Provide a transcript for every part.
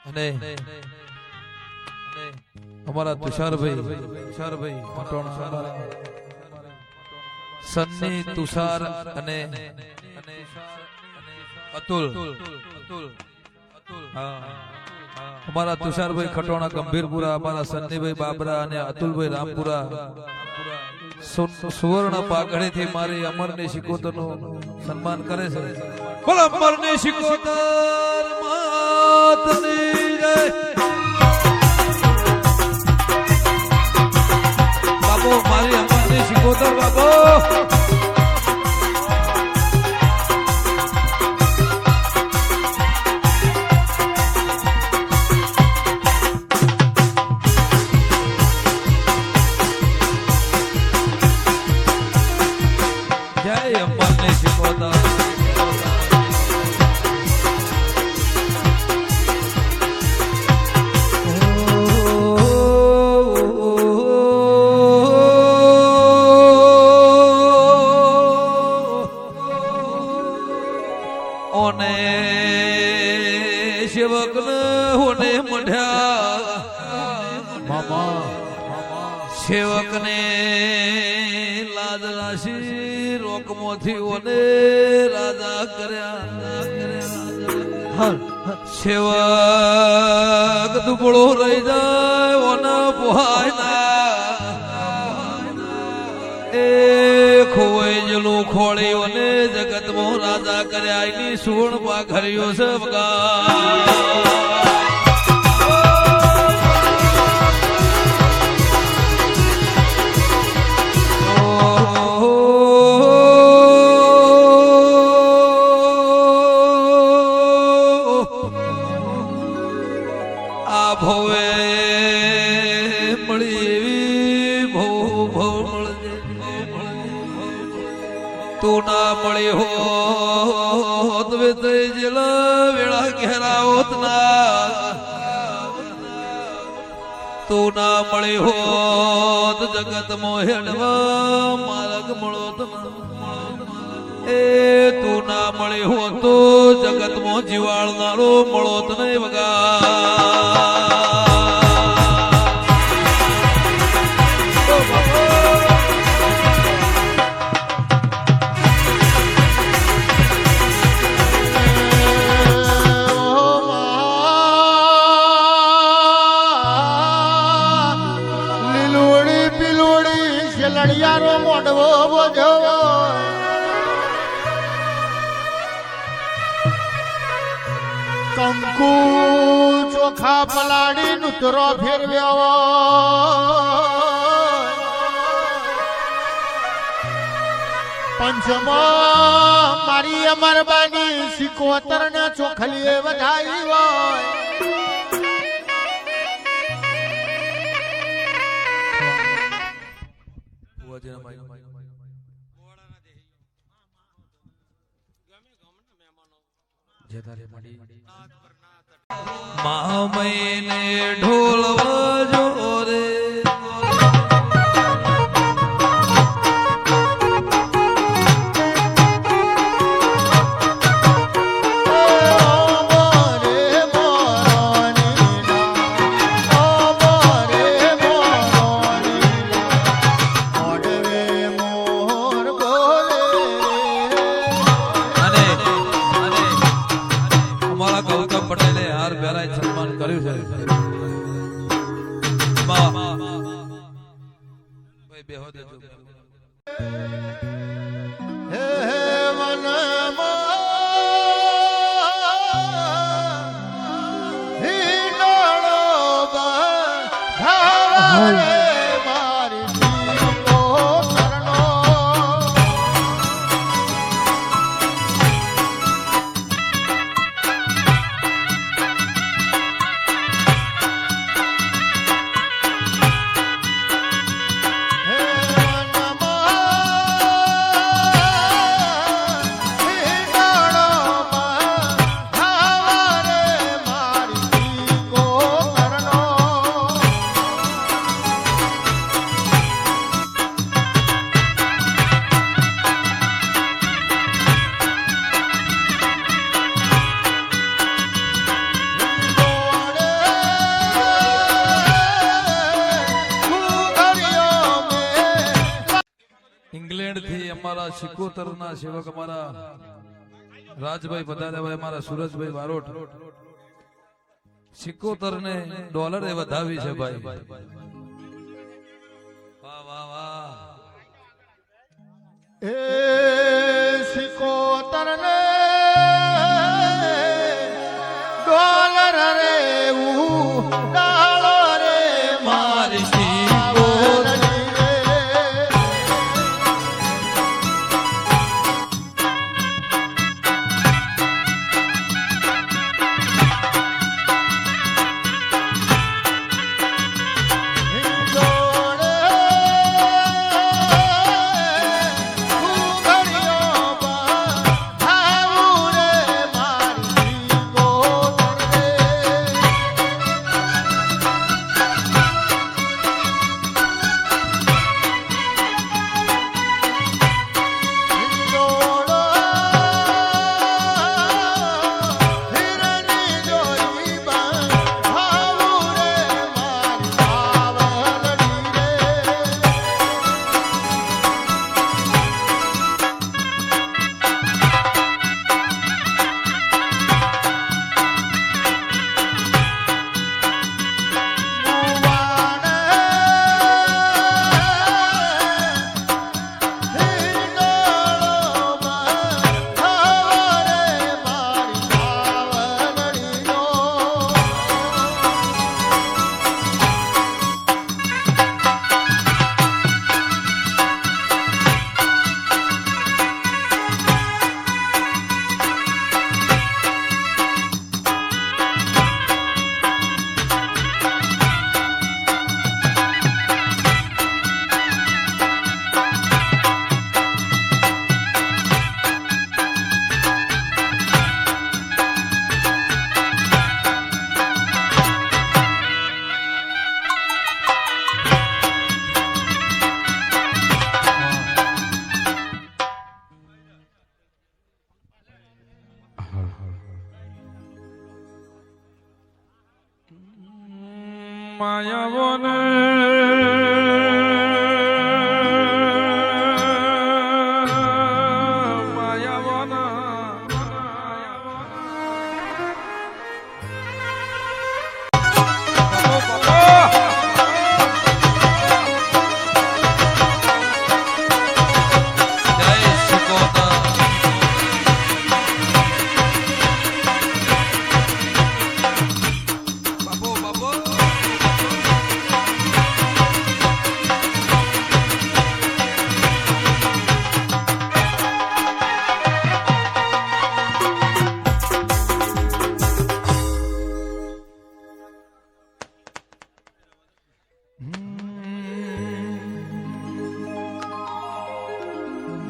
અને અમારા તુષારભાઈ પટોણા સન્ની તુષાર અને અતુલ અમારા તુષારભાઈ ખટોણા ગંભીરપુરા, અમારા સન્નીભાઈ બાબરા અને અતુલભાઈ રામપુરા સુવર્ણ પાઘડીથી મારી અમરની શિકોતરનું સન્માન કરે છે. બોલ અમરની શિકોતર માતની જય. બાબો મારી અમરની શિકોતર બાબો. સેવક ને લાજ રાશી રોકમોથી ઓને રાજા કર્યા. સેવક દુબળો રહી જાય ઓના પોહાય ના એ ખોવાઈ જેલું ખોળી ઓને જગતમાં રાજા કર્યા. એની સુવર્ણ પાઘડીઓ છે બગા. તું ના મળી હોત વેળા ઘેરા હોત ના. તું ના મળી હોત જગત મોહેડવા માર્ગ મળોત એ. તું ના મળી હોત તો જગત મો જીવાળનારો મળોત નહીં વગા. લડિયારો મોઢવો બોજો કંકુ ચોખા પલાડી નુતરો ફેરવ્યો. પંચમા મારી અમરબાની સિકોતર ને ચોખલીએ વધાઈ હોય. મામઈને ઢોલ વાજો રે મારા સિકોતરના સેવક અમારા રાજભાઈ પધાર્યા, મારા સુરજભાઈ બારોટ સિકોતર ને ડોલરે વધાવી છે ભાઈ. વાહ વાહ વાહ. એ સિકોતર ને ડોલર રે ઉડાળો રે મારી સિકોતરની રે. હિંડોળે ઘૂઘરીઓ બાંધાવું રે મારી સિકોતર રે. હિંડોળો હિરણી જોઈ બાંધાવું રે મારી સાવરણી રે. માયાવન માયાવન જય સિકોતર. બાપો બાપો.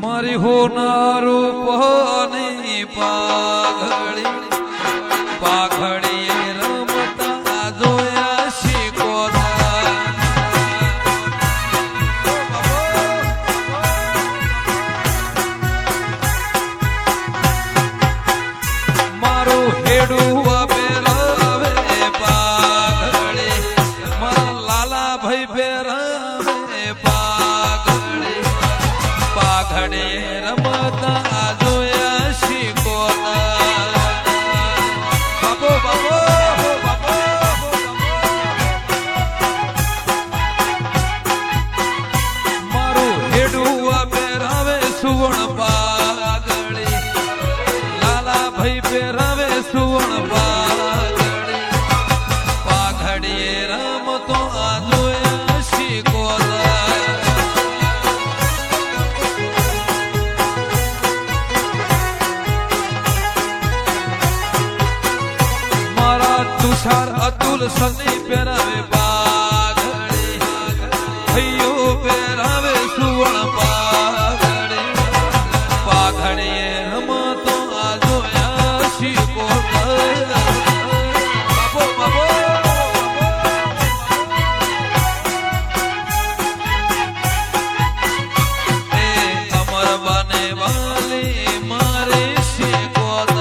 મારી હોનારું પહોની પાઘડી પાઘડીએ રમતા જોયા સિકોતર. મારું હેડું પહેરાવે પાઘડી, મારા લાલા ભાઈ પહેરાવે પાઘડી, પાઘડે રમતા જોયા સિકોતર. બાપો બાપો બાપો. મારું હેડું પહેરાવે સુવર્ણ પાઘડી, લાલા ભાઈ પહેરાવે સુવર્ણ પાઘડી, પાઘડીએ રમતો આ જોયા સિકોતર. તુષાર અતુલ સની પહેરાવે પાઘડી, ભૈયો પહેરાવે સુવર્ણ પાઘડી, પાઘડીએ રમતો આ જોયા સિકોતર. બાપો બાપો. એ અમર બને વાલી મારી સિકોતર.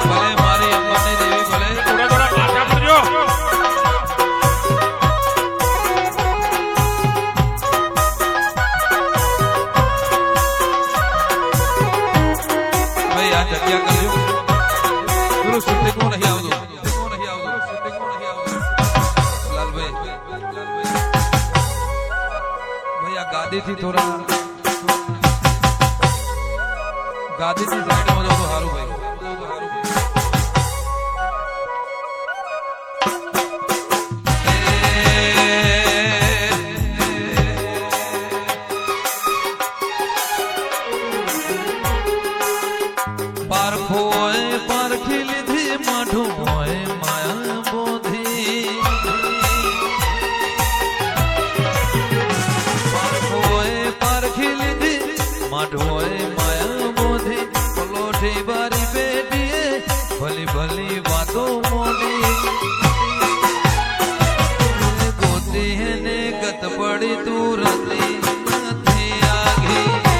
ભલે મારી અમ્માની દેવી ભલે. થોડા થોડા પાછા ફરજો. આ જગ્યા કરજો પેલું શૂટિંગમાં નહીં આવતું લાલભાઈ ભાઈ આ ગાદીથી થોડા ગાદીથી સાઈડમાં જાવ તો સારું ભાઈ પારખી લીધી માઢું હોય માયા બોધી પારખી લીધી માઢું હોય માયા બોધી પલોઠી બારી બેટીએ ભલી ભલી વાતો મોડી ગોતી ને ગત પડી તું રતી નથી આગી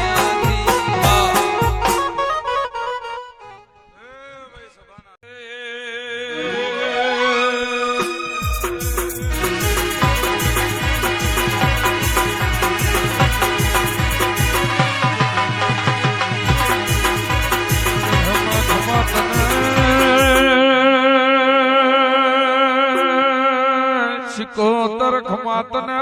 શિકોતર ખમાતને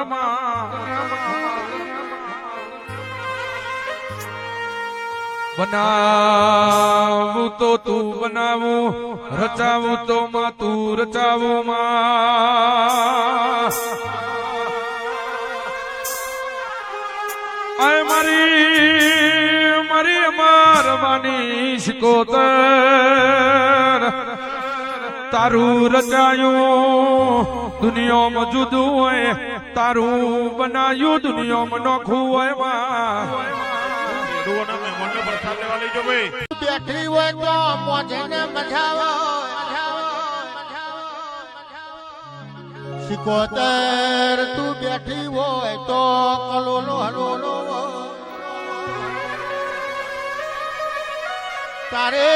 બનાવું તો તું બનાવું રચાવું તો માં તું રચાવું માં આય મારી મારી મારવાની શિકોતર તારું રચાયું દુનિયામાં જુદું હોય તારું બનાયું દુનિયામાં નોખું હોય બેઠી હોય તો મોઢેને મઢાવો શિકોતર તું બેઠી હોય તો કલોલો હલોલો તારે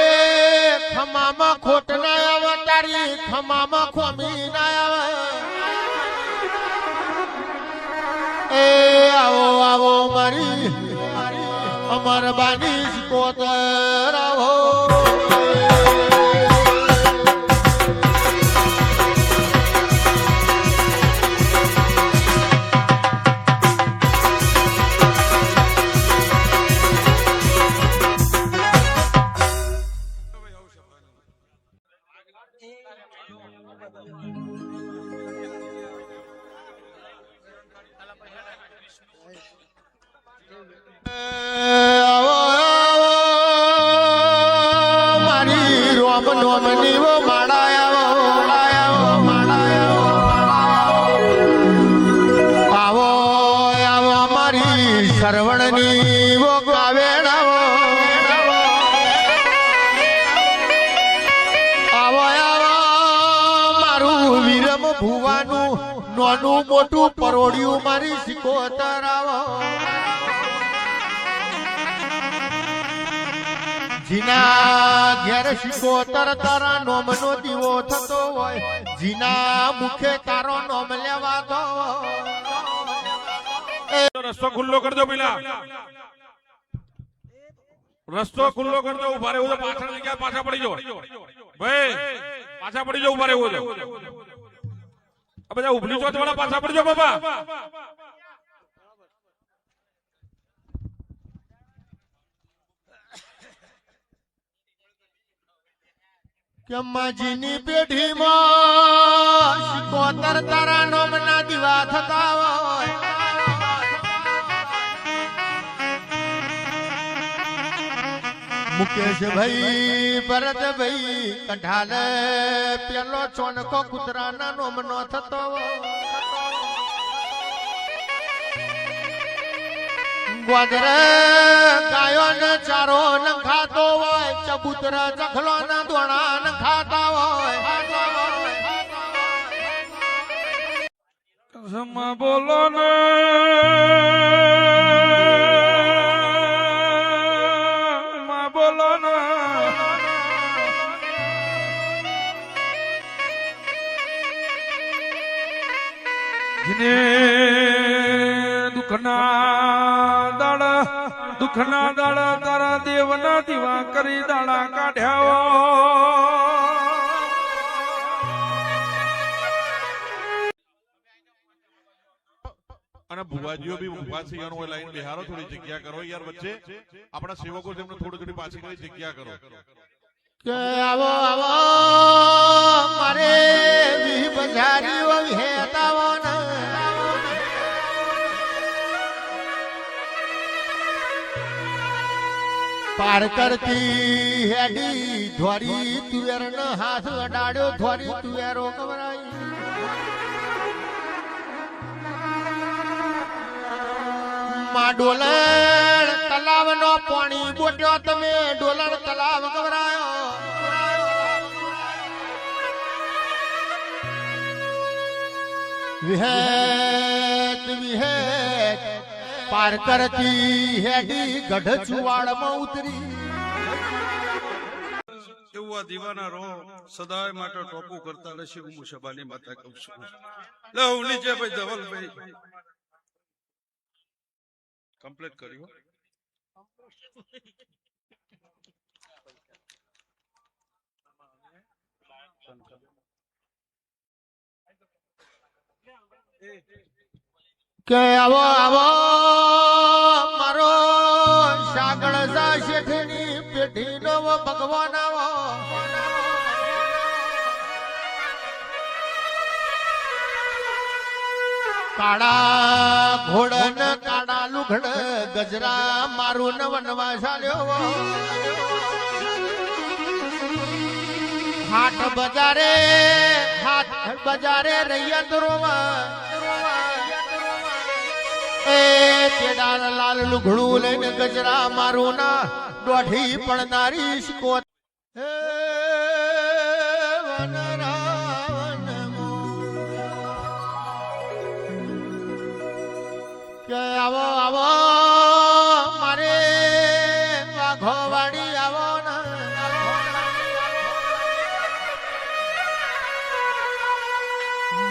ખમામાં ખોટ ના આવે તારી ખમામાં ખોમી ના આવે એ આવો આવો મારી અમર બાની શિકોતર આવો સરવણની વો કાવેડાવો આવો આવો મારું વીરમ ભુવાનું નાનું મોટું પરોડિયું મારી શિકોતર આવો જીના ઘેર શિકોતર તારા નોમનો દીવો થતો હોય જીના મુખે તારો નોમ લેવા દો રસ્તો ખુલ્લો કરી દો પેલા રસ્તો ખુલ્લો કરી દો ઉભા રહેવું તો પાછળ જગ્યા પાછા પડી જાઓ ભાઈ પાછા પડી જાઓ ઉભા રહેવું તો બધા ઉભલી ચોથ વાળા પાછા પડી જાઓ બાબા કે માજીની પેઢીમાં શિકોતર તારા નોમના દીવા થતા હોય મુકેશ ભાઈ ભરત ભાઈ કંઠાલ પેલો ચોનકો કૂતરાના નોમનો થતો ગ્વાદર ગાયો ને ચારો ન ખાતો હોય ચબૂતર ચખલો ના દોણા ન ખાતા હોય સમા બોલો ને દુખના દાડા તારા દેવના દીવા કરી દાડા કાઢ્યા અને ભુવાજીઓ બી ઉભા છે યાર લાઈન બિહારો થોડી જગ્યા કરો યાર વચ્ચે આપણા સેવકો છે એમને થોડી પાછી કરી જગ્યા કરો કે આવો આવો મારે વી બજારીઓ હેતાવો ને પાર કરતી હેડી ધોરી તુવેર નો હાથ અડાડ્યો ધોરી તુવેરો કવરાઈ માં ડોલણ તલાવ નો પાણી બોટ્યો તમે ડોલણ તલાવ કવરાયો વિહેત વિહેત પાર કરતી હેડી ગઢ ચુવાડમાં ઉતરી એવું આ દીવાના રો સદાય માટે ટોપું કરતા રહેશે હું સભાની માતા કહું છું લે હું નીચે ભાઈ ધવલભાઈ કમ્પ્લીટ કર્યું કે આવો આવો મારો સાગળ સા શેઠની પેઢીનો ભગવાન આવો કાળા ઘોડન કાળા લુઘડ ગજરા મારું નવનવા ચાલ્યો હાટ બજારે રૈયતરોમાં એ કેદાર લાલ લુઘડું લઈને ગજરા મારું ના દોઢી પડનારી શિકો હે વન રાવણ કે આવો આવો મારે વાઘો વાડી આવો ના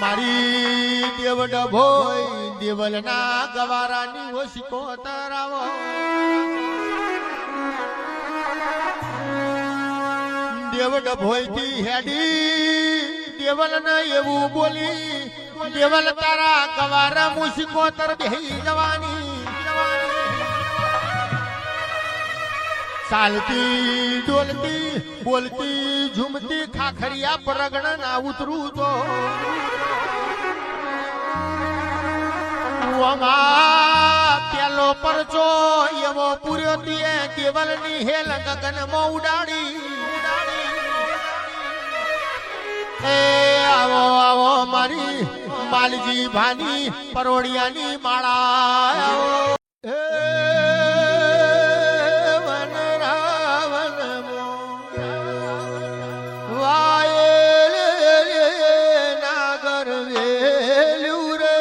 મારી દેવ ડભોઈ દેવલના ગવારાની ઓશિકો તરાવો દેવ ડભોઈ થી હેડી દેવલ ને એવું બોલી દેવલ તારા ગવારા મુશિકો તર બેહી જવાની ચાલતી ડોલતી બોલતી ઝુમતી ખાખરિયા પરગણ ના ઉતરું તો પેલો પરચો એવો પૂર્યો તીએ કેવલ ની હેલ ગગન માં ઉડાડી એ આવો આવો મારી માલજી ભાની પરોડિયાની માળા એ વન રાવણ વાયેલ નાગર વેલ્યું રે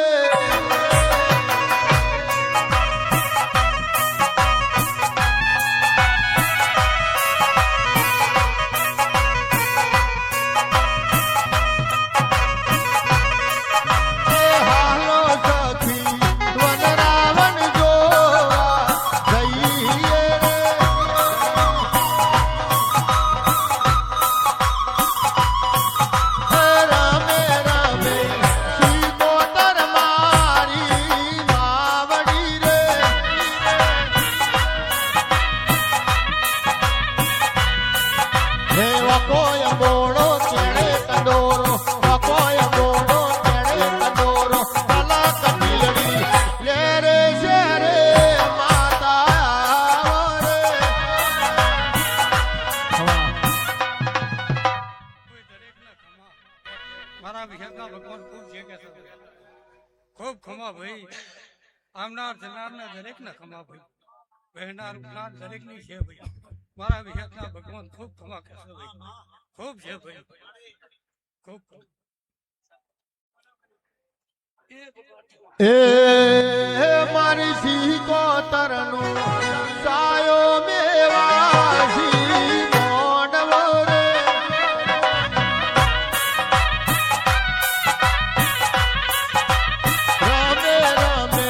ખૂબ ખમા ભાઈ આમનાર જનારના દરેક ના ખમા ભાઈ વહેનાર ઉઠનાર દરેક ની છે ભાઈ મારા વિહેતના ભગવાન ખૂબ ખમા કરશે ભાઈ ખૂબ છે ભાઈ ખૂબ એ મારી શીકો તરનું સાયો મેવાસી મોડવો રે રમે રમે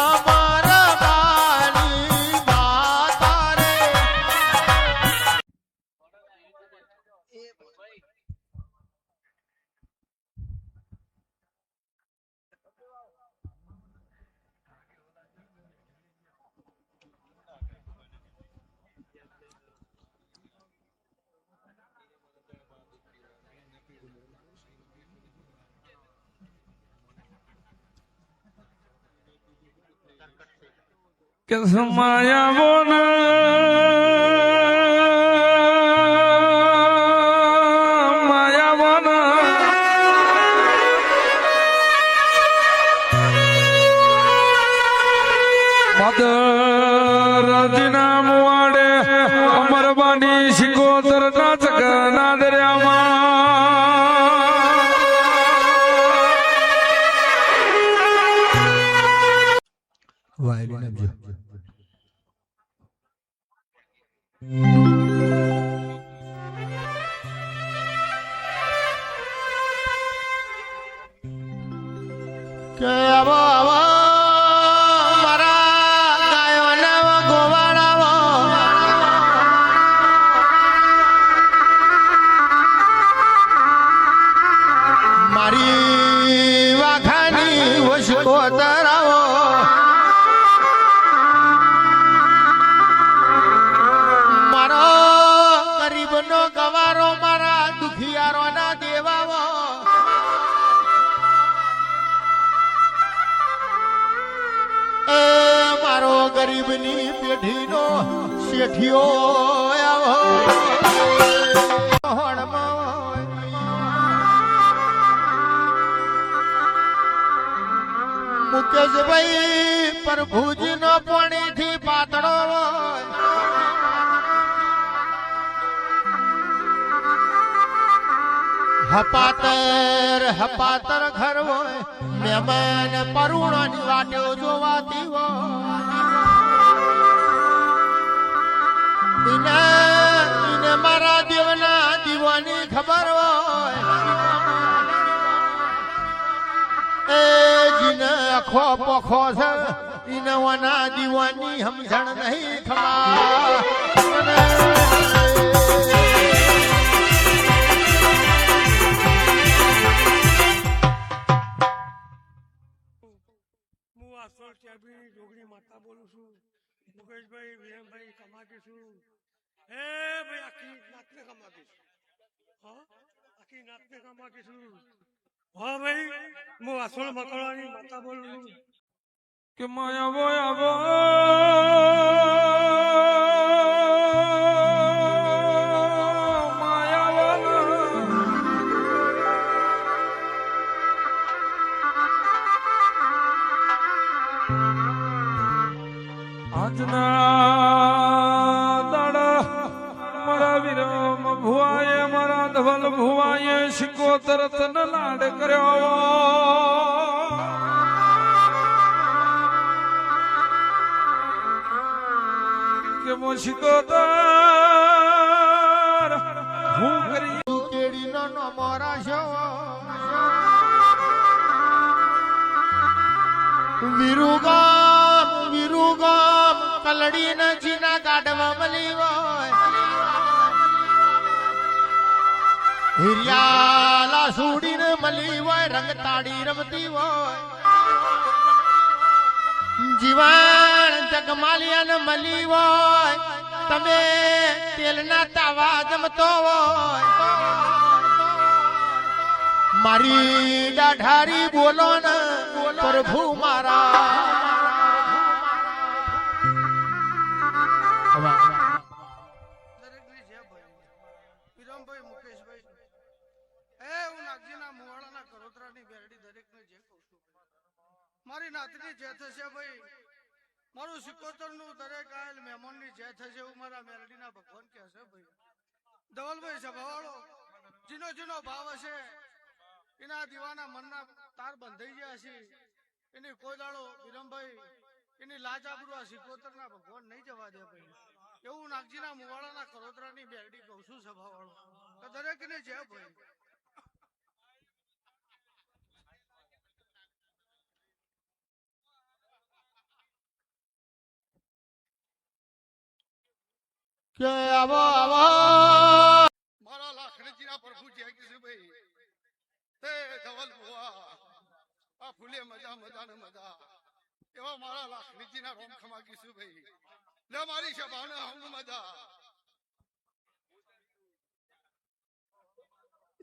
અમારા બાની માતા રે કે સમાયાવો ને માયાવો ને મદરજીના મુવાડે અમરબાની શિકોતર ના ચકના દરિયામાં વાયલીન આપજો. કે આવો આવો મારા ગાયોના ગોવાળાવો, મારી વાઘાની વસકો તરાવો, મારો ગરીબનો ગવારો, મારા દુખિયારોના દેવાવો, એ મારો ગરીબની પેઢીનો શેઠિયો આવો. મુકેશભાઈ પ્રભુજીનો પાણીથી પાતળો હોય, હપાતર ઘર હોય, મહેમાન પરુણોની વાટો જોવાતી હોય, એને મારા દેવના દીવાની ખબર હોય, એ જીને આખો પોખો છે એને વના દીવાની સમજણ નહીં ખમા. હું આ સોળ ચાબી જોગણી માતા બોલું છું. મુકેશભાઈ વિરમભાઈ કમાકી છું. એ ભાઈ આખી નાતને કમાકી છું. હા આખી નાતને કમાકી છું. હા ભાઈ હું આસોળ મકડવાની માતા બોલું છું. કે માયાવો આવો આજના દાડા મારા વિરમ ભુવાએ મારા ધવલ ભુવાએ શિકોતર તન લાડ કર્યો. કે મો શિકોતર હું કરી કેડીનો નમો રાશો, વિરુગામ કલડી નજીના ગાડવા મળી હોય, હિરિયાલા સુડીને મળી હોય, રંગ તાળી રમતી હોય, જીવાણ જગમાલિયાને મળી હોય, તમે તેલના તાવા જમતો હોય, મારી દાઢારી બોલો ને પ્રભુ મારા. દરેકની જે ભાઈ વિરમભાઈ મુકેશભાઈ એ હું નાગજીના મુવાડાના કરોતરાની બેરડી દરેકને જે કહું છું, મારી નાતની જે થશે ભાઈ, મારું સિકોતરનું દરેક આયેલ મહેમાનની જે થશે એવું મારા મેરડીના ભગવાન કહેશે ભાઈ. ધવલભાઈ સભાવાળો જીનો જીનો ભાવ હશે એના દીવાના મનના તાર બંધાઈ ગયા છે, એની કોઈ દાડો વિરમભાઈ એની લાજ આબરૂ આ સિકોતરના ભગવાન નહીં જવા દે ભાઈ. એવું નાગજીના મુવાડાના કરોતરાની બેરડી કહું છું સભાવાળો, તો દરેકને જે ભાઈ. કે આવો આવો મારા લાખણીજીના પ્રભુ જય કિશોરભાઈ તે ધવલ ભુવા આ ફૂલે મજા મજા ને મજા એવા મારા લાખણીજીના રોમ ખમા કિશોરભાઈ લે મારી સભાને હમ મજા. એ